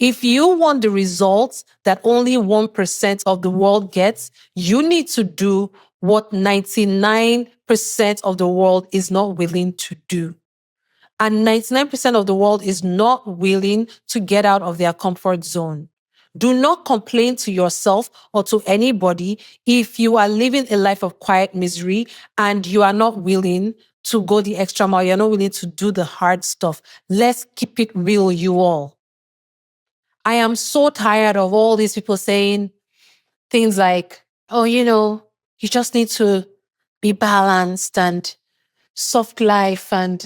If you want the results that only 1% of the world gets, you need to do what 99% of the world is not willing to do. And 99% of the world is not willing to get out of their comfort zone. Do not complain to yourself or to anybody if you are living a life of quiet misery and you are not willing to go the extra mile. You're not willing to do the hard stuff. Let's keep it real, you all. I am so tired of all these people saying things like, oh, you just need to be balanced and soft life and,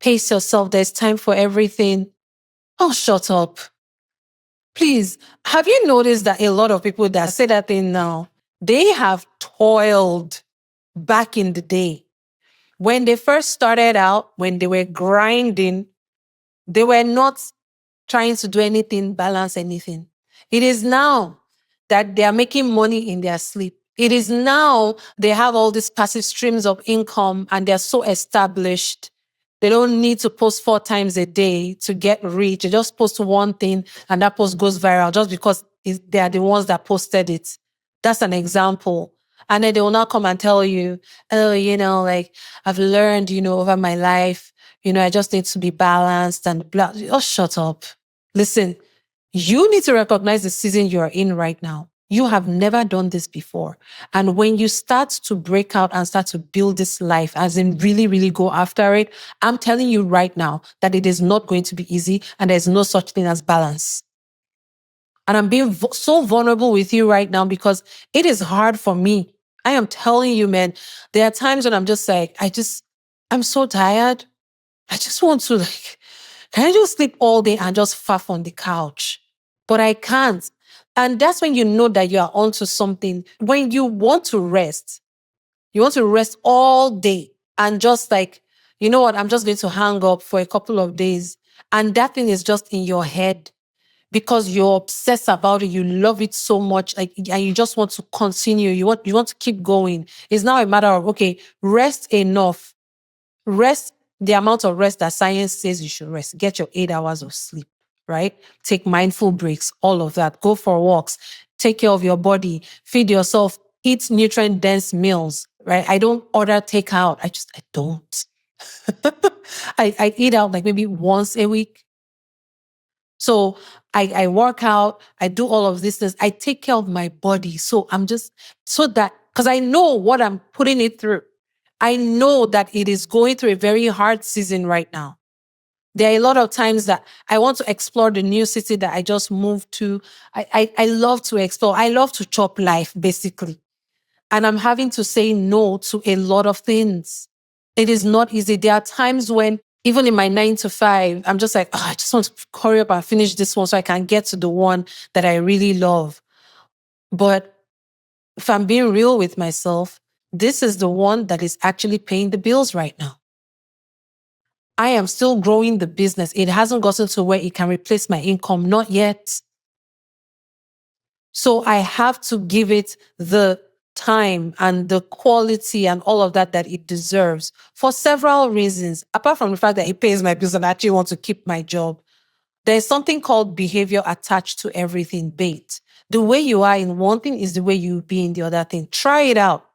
pace yourself. There's time for everything. Oh, shut up. Please, have you noticed that a lot of people that say that thing now, they have toiled back in the day. When they first started out, when they were grinding, they were not trying to do anything, balance anything. It is now that they are making money in their sleep. It is now they have all these passive streams of income and they're so established. They don't need to post 4 times a day to get rich. They just post one thing and that post goes viral just because they are the ones that posted it. That's an example. And then they will not come and tell you, oh, like I've learned, over my life, I just need to be balanced and blah. Oh, shut up. Listen, you need to recognize the season you're in right now. You have never done this before. And when you start to break out and start to build this life, as in really, really go after it, I'm telling you right now that it is not going to be easy and there's no such thing as balance. And I'm being so vulnerable with you right now because it is hard for me. I am telling you, man, there are times when I'm just like, I'm so tired. I just want to can I just sleep all day and just faff on the couch? But I can't. And that's when you know that you are onto something. When you want to rest all day and just like, you know what, I'm just going to hang up for a couple of days. And that thing is just in your head because you're obsessed about it. You love it so much, and you just want to continue. You want to keep going. It's now a matter of, okay, rest enough. Rest the amount of rest that science says you should rest. Get your 8 hours of sleep, right? Take mindful breaks, all of that. Go for walks. Take care of your body. Feed yourself. Eat nutrient-dense meals, right? I don't order takeout. I don't. I eat out like maybe once a week. So I work out. I do all of these things. I take care of my body. So because I know what I'm putting it through. I know that it is going through a very hard season right now. There are a lot of times that I want to explore the new city that I just moved to. I love to explore. I love to chop life, basically. And I'm having to say no to a lot of things. It is not easy. There are times when, even in my 9 to 5, I'm just like, I just want to hurry up and finish this one so I can get to the one that I really love. But if I'm being real with myself, this is the one that is actually paying the bills right now. I am still growing the business. It hasn't gotten to where it can replace my income, not yet. So I have to give it the time and the quality and all of that it deserves for several reasons. Apart from the fact that it pays my bills and I actually want to keep my job, there's something called behavior attached to everything, bait. The way you are in one thing is the way you be in the other thing. Try it out.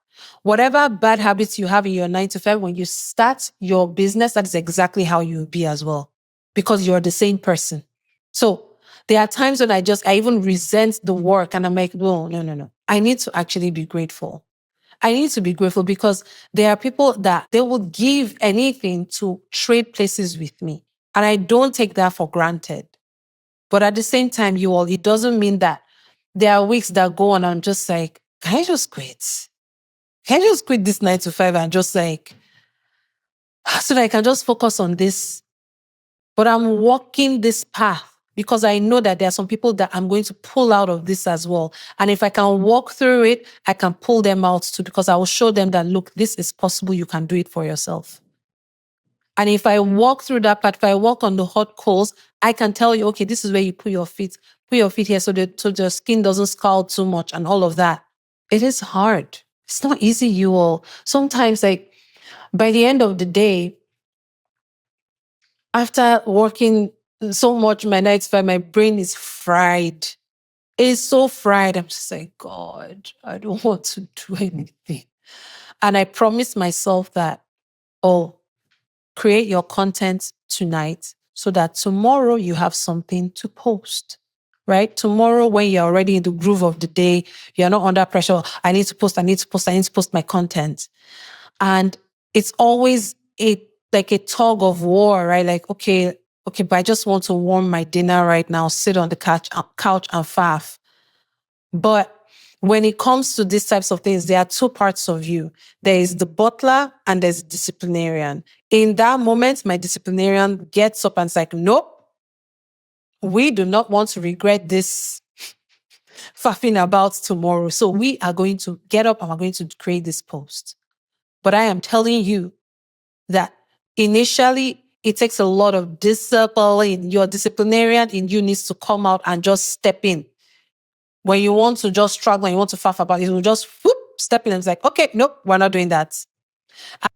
Whatever bad habits you have in your 9 to 5, when you start your business, that is exactly how you will be as well, because you're the same person. So there are times when I even resent the work and I'm like, no. I need to actually be grateful. I need to be grateful because there are people that they will give anything to trade places with me. And I don't take that for granted. But at the same time, it doesn't mean that there are weeks that go on and I'm just like, can I just quit? Can I just quit this 9 to 5 and just so that I can just focus on this? But I'm walking this path because I know that there are some people that I'm going to pull out of this as well. And if I can walk through it, I can pull them out too, because I will show them that, look, this is possible. You can do it for yourself. And if I walk through that path, if I walk on the hot coals, I can tell you, okay, this is where you put your feet here so the skin doesn't scald too much and all of that. It is hard. It's not easy, you all. Sometimes, by the end of the day, after working so much my nights, my brain is fried. It's so fried. I'm just like, God, I don't want to do anything. And I promised myself that, oh, create your content tonight so that tomorrow you have something to post, right? Tomorrow, when you're already in the groove of the day, you're not under pressure. I need to post, I need to post, I need to post my content. And it's always like a tug of war, right? Like, okay, but I just want to warm my dinner right now, sit on the couch and faff. But when it comes to these types of things, there are two parts of you. There is the butler and there's the disciplinarian. In that moment, my disciplinarian gets up and is like, nope, we do not want to regret this faffing about tomorrow. So we are going to get up and we're going to create this post. But I am telling you that initially it takes a lot of discipline. Your disciplinarian in you needs to come out and just step in. When you want to just struggle and you want to faff about it, you just whoop, step in and it's like, okay, nope, we're not doing that.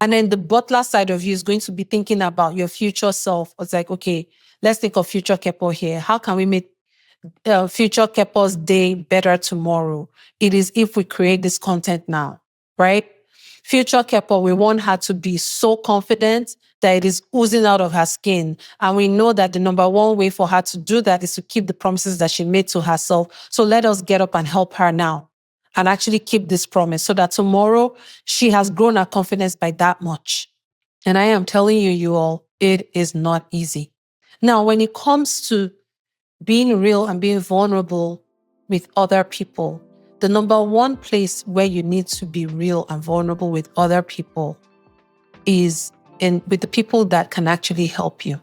And then the butler side of you is going to be thinking about your future self. It's like, okay, let's think of future Kepo here. How can we make future Kepo's day better tomorrow? It is if we create this content now, right? Future Kepo, we want her to be so confident that it is oozing out of her skin. And we know that the number one way for her to do that is to keep the promises that she made to herself. So let us get up and help her now and actually keep this promise so that tomorrow she has grown her confidence by that much. And I am telling you all, it is not easy. Now, when it comes to being real and being vulnerable with other people, the number one place where you need to be real and vulnerable with other people is with the people that can actually help you.